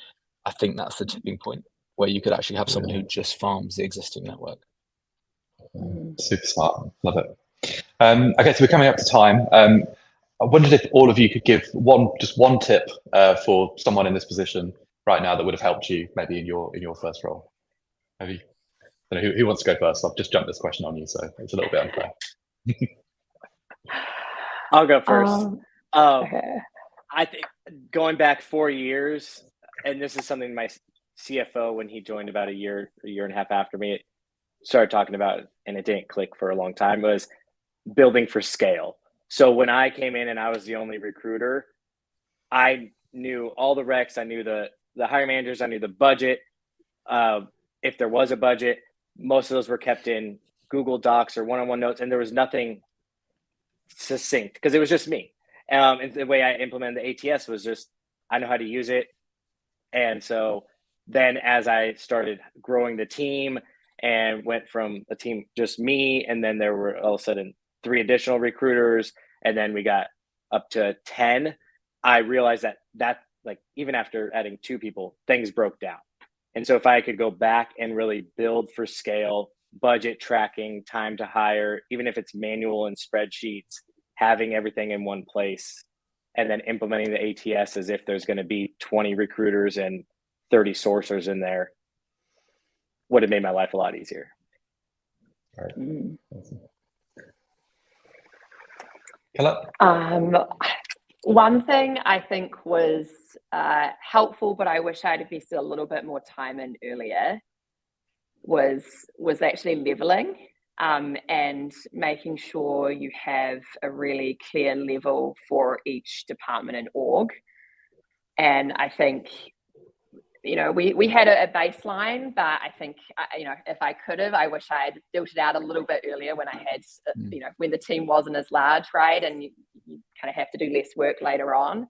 I think that's the tipping point where you could actually have someone who just farms the existing network. Super smart. Love it. Okay, so we're coming up to time. I wondered if all of you could give just one tip for someone in this position right now that would have helped you maybe in your first role. Maybe, I don't know, who wants to go first? I've just jumped this question on you, so it's a little bit unfair. I'll go first. Okay. I think going back 4 years, and this is something my CFO, when he joined about a year and a half after me, started talking about, and it didn't click for a long time, was building for scale. So when I came in and I was the only recruiter, I knew all the recs, I knew the hiring managers, I knew the budget. If there was a budget, most of those were kept in Google Docs or one-on-one notes, and there was nothing succinct because it was just me. And the way I implemented the ATS was just, I know how to use it. And so then as I started growing the team and went from a team just me, and then there were all of a sudden 3 additional recruiters, and then we got up to 10, I realized that like even after adding 2 people, things broke down. And so if I could go back and really build for scale, budget tracking, time to hire, even if it's manual and spreadsheets, having everything in one place, and then implementing the ATS as if there's going to be 20 recruiters and 30 sourcers in there, would have made my life a lot easier. All right. Mm. Colette? One thing I think was helpful, but I wish I'd invested a little bit more time in earlier, was actually leveling and making sure you have a really clear level for each department and org. And I think, you know, we had a baseline, but I think, you know, if I could have, I wish I had built it out a little bit earlier when I had, you know, when the team wasn't as large, right? And you kind of have to do less work later on.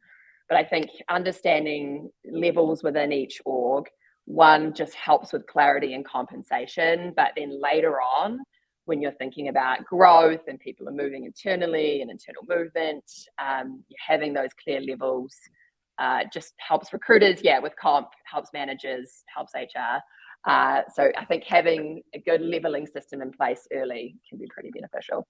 But I think understanding levels within each org, one, just helps with clarity and compensation. But then later on, when you're thinking about growth and people are moving internally and internal movement, having those clear levels just helps recruiters, with comp, helps managers, helps HR. So I think having a good leveling system in place early can be pretty beneficial.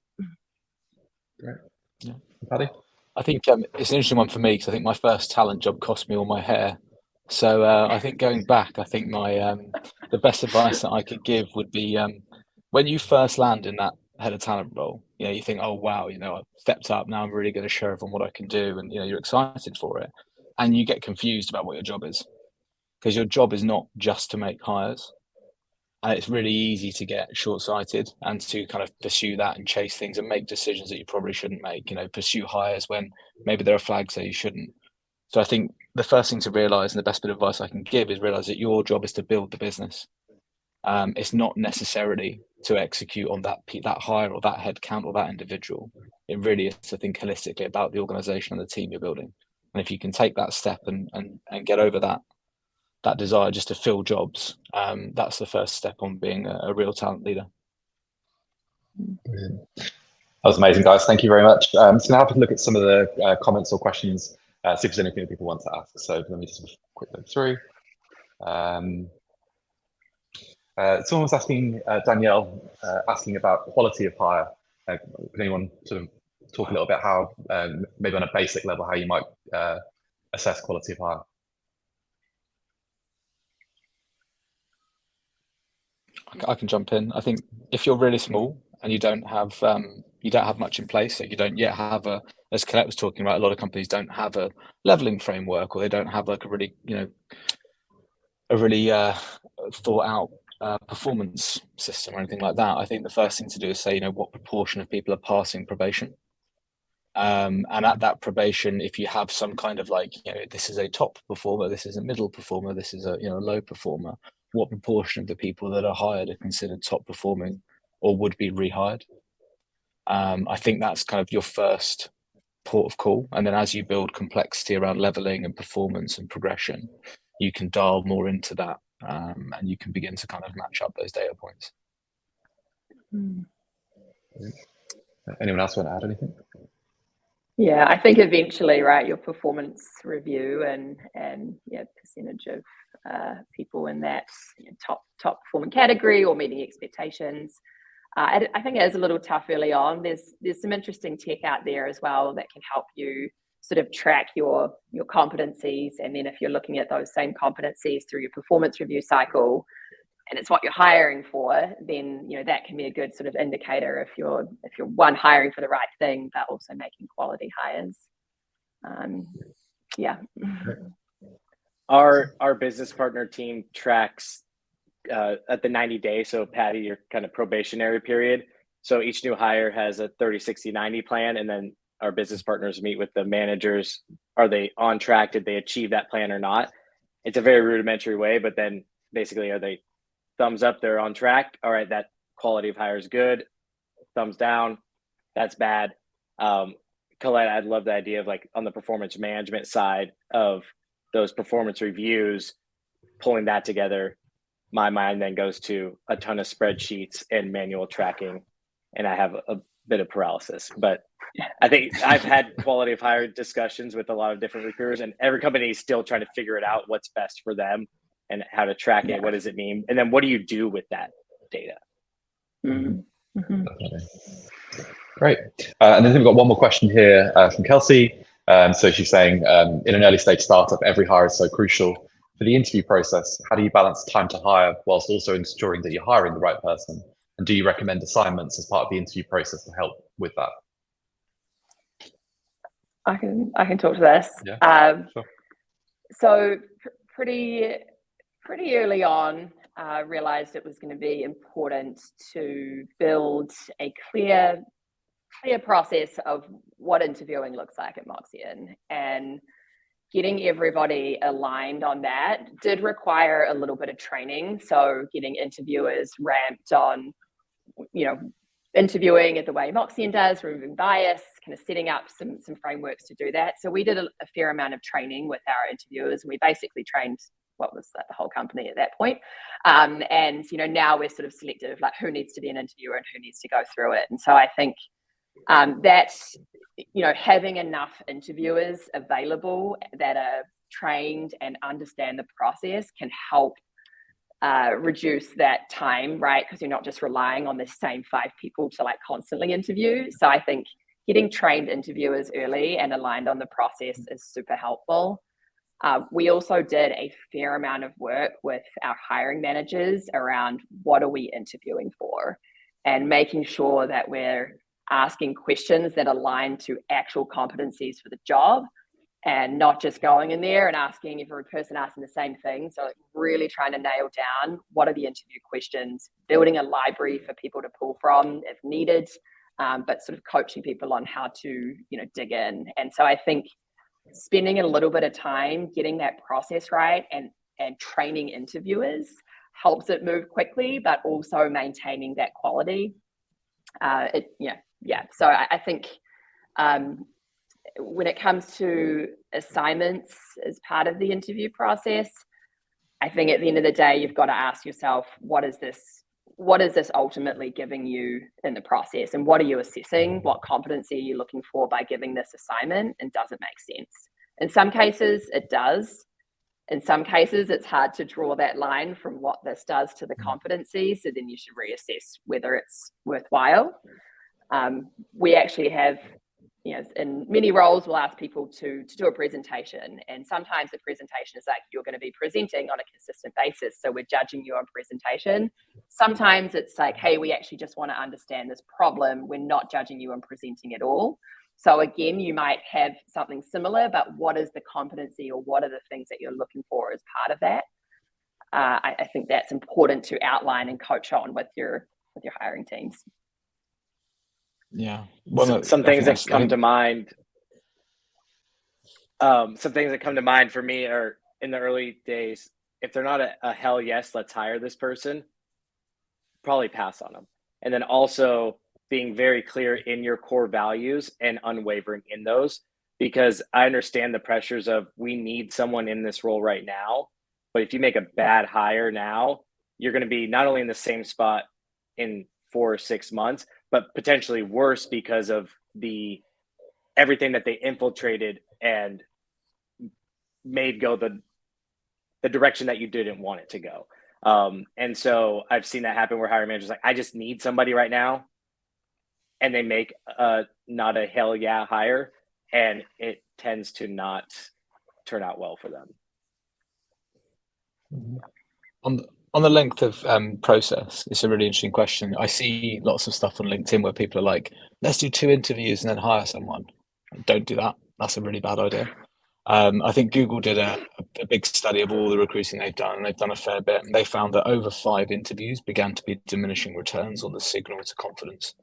Great. Yeah. Paddy? I think it's an interesting one for me because I think my first talent job cost me all my hair. So I think going back, I think my the best advice that I could give would be when you first land in that head of talent role, you know, you think, oh wow, you know, I've stepped up, now I'm really going to show everyone what I can do, and you know, you're excited for it, and you get confused about what your job is, because your job is not just to make hires. And it's really easy to get short-sighted and to kind of pursue that and chase things and make decisions that you probably shouldn't make, you know, pursue hires when maybe there are flags that you shouldn't. So I think the first thing to realize, and the best bit of advice I can give, is realize that your job is to build the business. It's not necessarily to execute on that hire or that head count or that individual. It really is to think holistically about the organization and the team you're building. And if you can take that step and get over that desire just to fill jobs, that's the first step on being a real talent leader. Brilliant. That was amazing, guys. Thank you very much. So now have a look at some of the comments or questions, see if there's anything that people want to ask. So let me just quick look through. Someone was asking, Danielle, asking about quality of hire. Can anyone sort of talk a little bit how, maybe on a basic level, how you might assess quality of hire? I can jump in. I think if you're really small and you don't have much in place, so you don't yet have as Colette was talking about, a lot of companies don't have a leveling framework, or they don't have like a really thought out performance system or anything like that. I think the first thing to do is say, you know, what proportion of people are passing probation. And at that probation, if you have some kind of like, you know, this is a top performer, this is a middle performer, this is a, you know, low performer, what proportion of the people that are hired are considered top performing or would be rehired? I think that's kind of your first port of call. And then as you build complexity around leveling and performance and progression, you can dial more into that, and you can begin to kind of match up those data points. Anyone else want to add anything? Yeah, I think eventually, right, your performance review and percentage of people in that top performing category or meeting expectations. I think it is a little tough early on. There's some interesting tech out there as well that can help you sort of track your competencies, and then if you're looking at those same competencies through your performance review cycle, and it's what you're hiring for, then you know that can be a good sort of indicator if you're one, hiring for the right thing, but also making quality hires. Our business partner team tracks at the 90 days. So Patty, your kind of probationary period. So each new hire has a 30, 60, 90 plan, and then our business partners meet with the managers. Are they on track? Did they achieve that plan or not? It's a very rudimentary way, but then basically, are they thumbs up, they're on track? All right, that quality of hire is good. Thumbs down, that's bad. Colette, I'd love the idea of like on the performance management side of those performance reviews, pulling that together. My mind then goes to a ton of spreadsheets and manual tracking, and I have a bit of paralysis, but I think I've had quality of hire discussions with a lot of different recruiters, and every company is still trying to figure it out, what's best for them and how to track it. What does it mean? And then what do you do with that data? Mm-hmm. Great. And then we've got one more question here from Kelsey. So she's saying, in an early stage startup, every hire is so crucial. For the interview process, how do you balance time to hire whilst also ensuring that you're hiring the right person? And do you recommend assignments as part of the interview process to help with that? I can talk to this. Yeah, sure. So pretty early on, realized it was going to be important to build a clear process of what interviewing looks like at Moxion, and getting everybody aligned on that did require a little bit of training. So getting interviewers ramped on, interviewing it the way Moxion does, removing bias, kind of setting up some frameworks to do that. So we did a fair amount of training with our interviewers, and we basically trained what was the whole company at that point. And now we're sort of selective, like who needs to be an interviewer and who needs to go through it. And so I think that's, having enough interviewers available that are trained and understand the process can help reduce that time, right? Because you're not just relying on the same 5 people to constantly interview. So I think getting trained interviewers early and aligned on the process is super helpful. We also did a fair amount of work with our hiring managers around what are we interviewing for, and making sure that we're asking questions that align to actual competencies for the job, and not just going in there and asking every person asking the same thing. So really trying to nail down what are the interview questions, building a library for people to pull from if needed, but sort of coaching people on how to, dig in. And so I think spending a little bit of time getting that process right and training interviewers helps it move quickly, but also maintaining that quality. So I think when it comes to assignments as part of the interview process, I think at the end of the day, you've got to ask yourself, what is this ultimately giving you in the process? And what are you assessing? What competency are you looking for by giving this assignment? And does it make sense? In some cases, it does. In some cases, it's hard to draw that line from what this does to the competency. So then you should reassess whether it's worthwhile. We actually have, in many roles, we'll ask people to do a presentation. And sometimes the presentation is like, you're going to be presenting on a consistent basis, so we're judging you on presentation. Sometimes it's like, hey, we actually just want to understand this problem. We're not judging you on presenting at all. So again, you might have something similar, but what is the competency, or what are the things that you're looking for as part of that? I think that's important to outline and coach on with your hiring teams. Yeah. Some things that come to mind. Some things that come to mind for me are, in the early days, if they're not a hell yes, let's hire this person, probably pass on them. And then also being very clear in your core values and unwavering in those, because I understand the pressures of, we need someone in this role right now. But if you make a bad hire now, you're going to be not only in the same spot in 4 or 6 months, but potentially worse because of everything that they infiltrated and made go the direction that you didn't want it to go. And so I've seen that happen where hiring managers like, I just need somebody right now, and they make not a hell yeah hire, and it tends to not turn out well for them. On the length of process, it's a really interesting question. I see lots of stuff on LinkedIn where people are like, let's do 2 interviews and then hire someone. Don't do that. That's a really bad idea. I think Google did a big study of all the recruiting they've done, and they've done a fair bit. And they found that over 5 interviews began to be diminishing returns on the signal to confidence.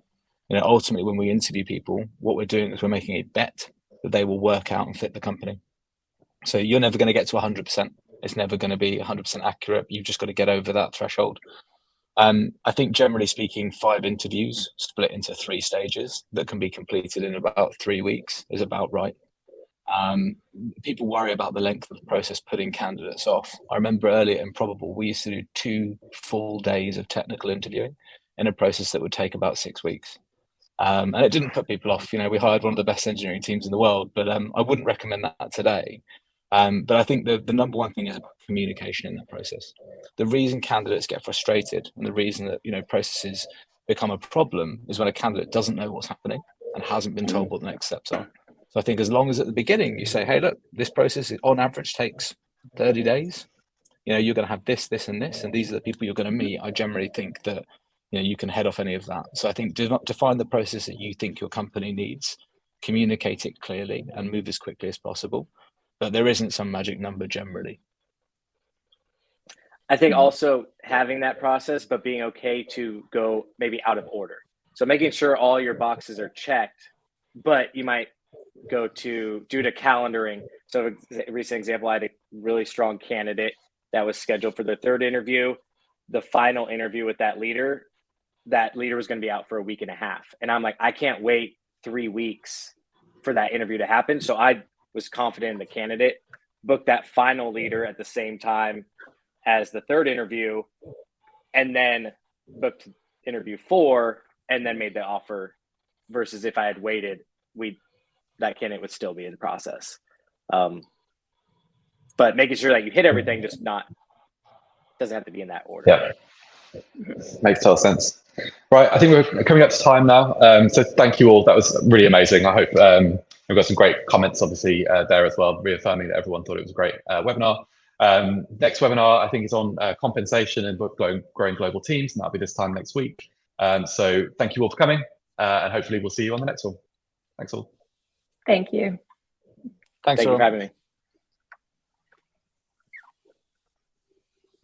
Ultimately, when we interview people, what we're doing is we're making a bet that they will work out and fit the company. So you're never going to get to 100%. It's never going to be 100% accurate. You've just got to get over that threshold. I think generally speaking, 5 interviews split into 3 stages that can be completed in about 3 weeks is about right. People worry about the length of the process putting candidates off. I remember earlier in Probable, we used to do 2 full days of technical interviewing in a process that would take about 6 weeks. And it didn't put people off. We hired one of the best engineering teams in the world, but I wouldn't recommend that today. But I think the number one thing is about communication in that process. The reason candidates get frustrated and the reason that processes become a problem is when a candidate doesn't know what's happening and hasn't been told what the next steps are. So I think as long as at the beginning you say, hey, look, this process on average takes 30 days. You're going to have this, this, and this, and these are the people you're going to meet. I generally think that you can head off any of that. So I think do not define the process that you think your company needs, communicate it clearly, and move as quickly as possible. But there isn't some magic number generally. I think also having that process, but being okay to go maybe out of order. So making sure all your boxes are checked, but you might go to due to calendaring. So a recent example, I had a really strong candidate that was scheduled for the third interview. The final interview with that leader was going to be out for a week and a half. And I'm like, I can't wait 3 weeks for that interview to happen. So I was confident in the candidate, booked that final leader at the same time as the third interview, and then booked interview 4 and then made the offer, versus if I had waited, that candidate would still be in the process. But making sure that you hit everything, just doesn't have to be in that order. Yeah, makes total sense. Right, I think we're coming up to time now. So thank you all. That was really amazing. I hope we've got some great comments, obviously, there as well, reaffirming that everyone thought it was a great webinar. Next webinar, I think, is on compensation and growing global teams, and that'll be this time next week. So thank you all for coming, and hopefully we'll see you on the next one. Thanks all. Thank you. Thank you for having me.